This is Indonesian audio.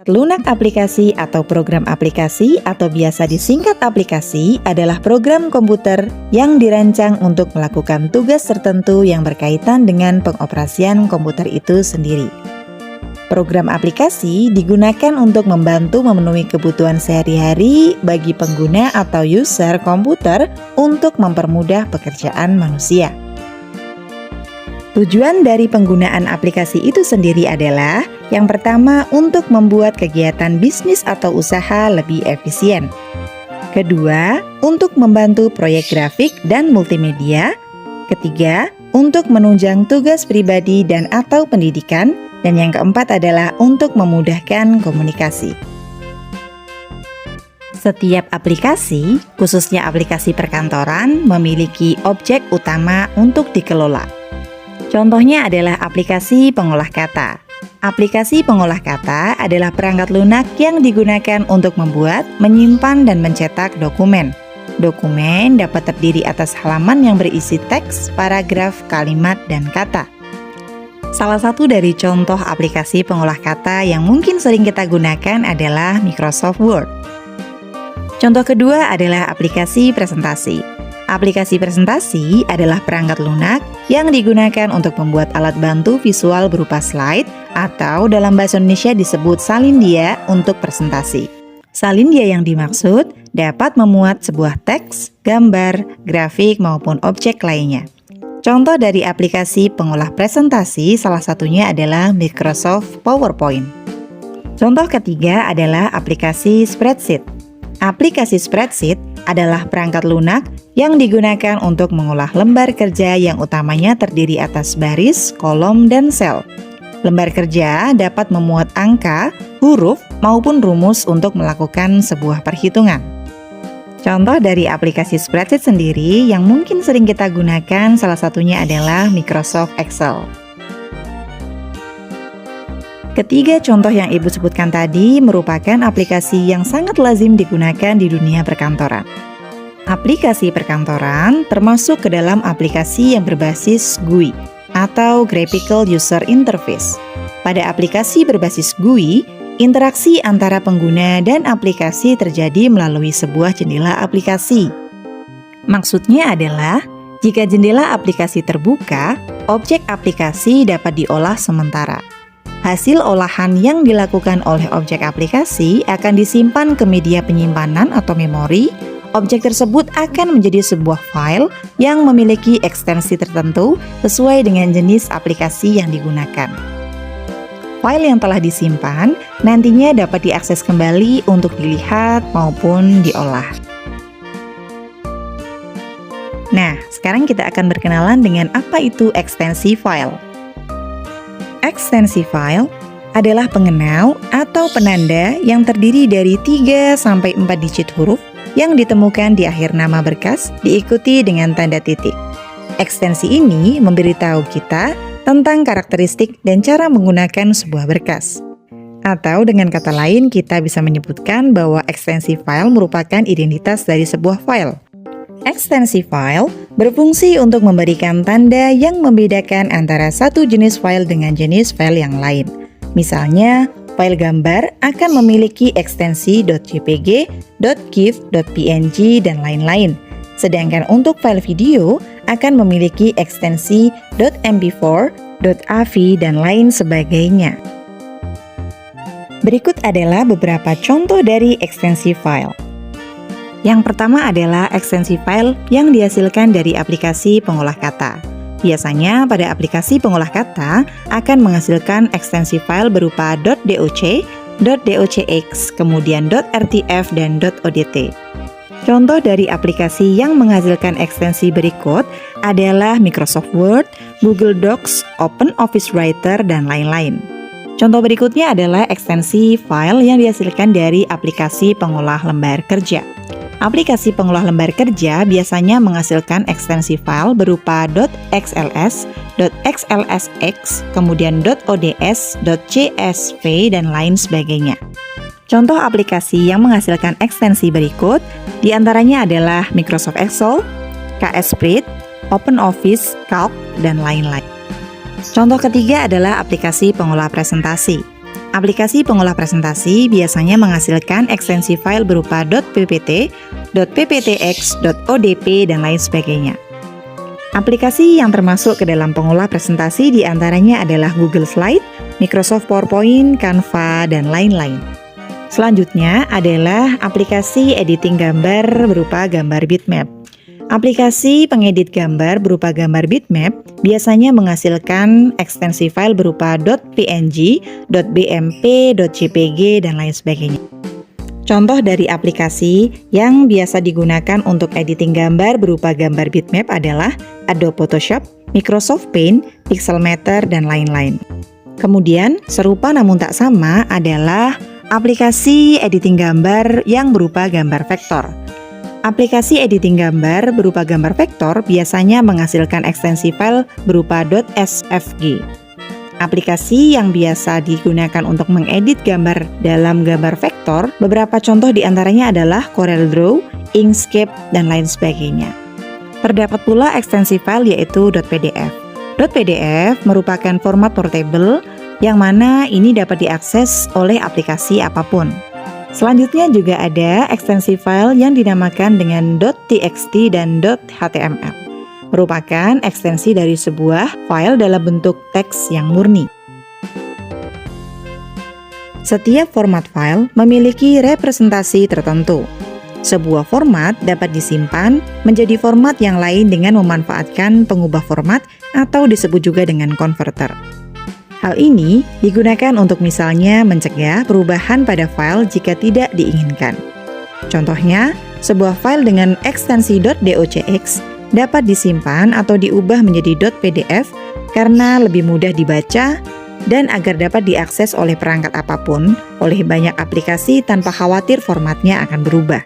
Lunak aplikasi atau program aplikasi atau biasa disingkat aplikasi adalah program komputer yang dirancang untuk melakukan tugas tertentu yang berkaitan dengan pengoperasian komputer itu sendiri. Program aplikasi digunakan untuk membantu memenuhi kebutuhan sehari-hari bagi pengguna atau user komputer untuk mempermudah pekerjaan manusia. Tujuan dari penggunaan aplikasi itu sendiri adalah yang pertama, untuk membuat kegiatan bisnis atau usaha lebih efisien. Kedua, untuk membantu proyek grafik dan multimedia. Ketiga, untuk menunjang tugas pribadi dan atau pendidikan. Dan yang keempat adalah untuk memudahkan komunikasi. Setiap aplikasi, khususnya aplikasi perkantoran, memiliki objek utama untuk dikelola. Contohnya adalah aplikasi pengolah kata. Aplikasi pengolah kata adalah perangkat lunak yang digunakan untuk membuat, menyimpan, dan mencetak dokumen. Dokumen dapat terdiri atas halaman yang berisi teks, paragraf, kalimat, dan kata. Salah satu dari contoh aplikasi pengolah kata yang mungkin sering kita gunakan adalah Microsoft Word. Contoh kedua adalah aplikasi presentasi. Aplikasi presentasi adalah perangkat lunak yang digunakan untuk membuat alat bantu visual berupa slide atau dalam bahasa Indonesia disebut salindia untuk presentasi. Salindia yang dimaksud dapat memuat sebuah teks, gambar, grafik, maupun objek lainnya. Contoh dari aplikasi pengolah presentasi salah satunya adalah Microsoft PowerPoint. Contoh ketiga adalah aplikasi spreadsheet. Aplikasi spreadsheet adalah perangkat lunak yang digunakan untuk mengolah lembar kerja yang utamanya terdiri atas baris, kolom, dan sel. Lembar kerja dapat memuat angka, huruf, maupun rumus untuk melakukan sebuah perhitungan. Contoh dari aplikasi spreadsheet sendiri yang mungkin sering kita gunakan salah satunya adalah Microsoft Excel. Ketiga contoh yang Ibu sebutkan tadi merupakan aplikasi yang sangat lazim digunakan di dunia perkantoran. Aplikasi perkantoran termasuk ke dalam aplikasi yang berbasis GUI atau Graphical User Interface. Pada aplikasi berbasis GUI, interaksi antara pengguna dan aplikasi terjadi melalui sebuah jendela aplikasi. Maksudnya adalah, jika jendela aplikasi terbuka, objek aplikasi dapat diolah sementara. Hasil olahan yang dilakukan oleh objek aplikasi akan disimpan ke media penyimpanan atau memori. Objek tersebut akan menjadi sebuah file yang memiliki ekstensi tertentu sesuai dengan jenis aplikasi yang digunakan. File yang telah disimpan nantinya dapat diakses kembali untuk dilihat maupun diolah. Nah, sekarang kita akan berkenalan dengan apa itu ekstensi file. Ekstensi file adalah pengenal atau penanda yang terdiri dari 3-4 digit huruf yang ditemukan di akhir nama berkas diikuti dengan tanda titik. Ekstensi ini memberitahu kita tentang karakteristik dan cara menggunakan sebuah berkas. Atau dengan kata lain, kita bisa menyebutkan bahwa ekstensi file merupakan identitas dari sebuah file. Ekstensi file berfungsi untuk memberikan tanda yang membedakan antara satu jenis file dengan jenis file yang lain. Misalnya, file gambar akan memiliki ekstensi .jpg, .gif, .png, dan lain-lain. Sedangkan untuk file video akan memiliki ekstensi .mp4, .av, dan lain sebagainya. Berikut adalah beberapa contoh dari ekstensi file. Yang pertama adalah ekstensi file yang dihasilkan dari aplikasi pengolah kata. Biasanya pada aplikasi pengolah kata akan menghasilkan ekstensi file berupa .doc, .docx, kemudian .rtf, dan .odt. Contoh dari aplikasi yang menghasilkan ekstensi berikut adalah Microsoft Word, Google Docs, Open Office Writer, dan lain-lain. Contoh berikutnya adalah ekstensi file yang dihasilkan dari aplikasi pengolah lembar kerja. Aplikasi pengolah lembar kerja biasanya menghasilkan ekstensi file berupa .xls, .xlsx, kemudian .ods, .csv, dan lain sebagainya. Contoh aplikasi yang menghasilkan ekstensi berikut diantaranya adalah Microsoft Excel, KS Spreadsheet, Open Office, Calc, dan lain-lain. Contoh ketiga adalah aplikasi pengolah presentasi. Aplikasi pengolah presentasi biasanya menghasilkan ekstensi file berupa .ppt, .pptx, .odp, dan lain sebagainya. Aplikasi yang termasuk ke dalam pengolah presentasi diantaranya adalah Google Slide, Microsoft PowerPoint, Canva, dan lain-lain. Selanjutnya adalah aplikasi editing gambar berupa gambar bitmap. Aplikasi pengedit gambar berupa gambar bitmap biasanya menghasilkan ekstensi file berupa .png, .bmp, .jpg, dan lain sebagainya. Contoh dari aplikasi yang biasa digunakan untuk editing gambar berupa gambar bitmap adalah Adobe Photoshop, Microsoft Paint, Pixelmator, dan lain-lain. Kemudian, serupa namun tak sama adalah aplikasi editing gambar yang berupa gambar vektor. Aplikasi editing gambar berupa gambar vektor biasanya menghasilkan ekstensi file berupa .svg. Aplikasi yang biasa digunakan untuk mengedit gambar dalam gambar vektor, beberapa contoh diantaranya adalah CorelDRAW, Inkscape, dan lain sebagainya. Terdapat pula ekstensi file yaitu .pdf. .pdf merupakan format portable yang mana ini dapat diakses oleh aplikasi apapun. Selanjutnya juga ada ekstensi file yang dinamakan dengan .txt dan .html. Merupakan ekstensi dari sebuah file dalam bentuk teks yang murni. Setiap format file memiliki representasi tertentu. Sebuah format dapat disimpan menjadi format yang lain dengan memanfaatkan pengubah format atau disebut juga dengan converter. Hal ini digunakan untuk misalnya mencegah perubahan pada file jika tidak diinginkan. Contohnya, sebuah file dengan ekstensi .docx dapat disimpan atau diubah menjadi .pdf karena lebih mudah dibaca dan agar dapat diakses oleh perangkat apapun oleh banyak aplikasi tanpa khawatir formatnya akan berubah.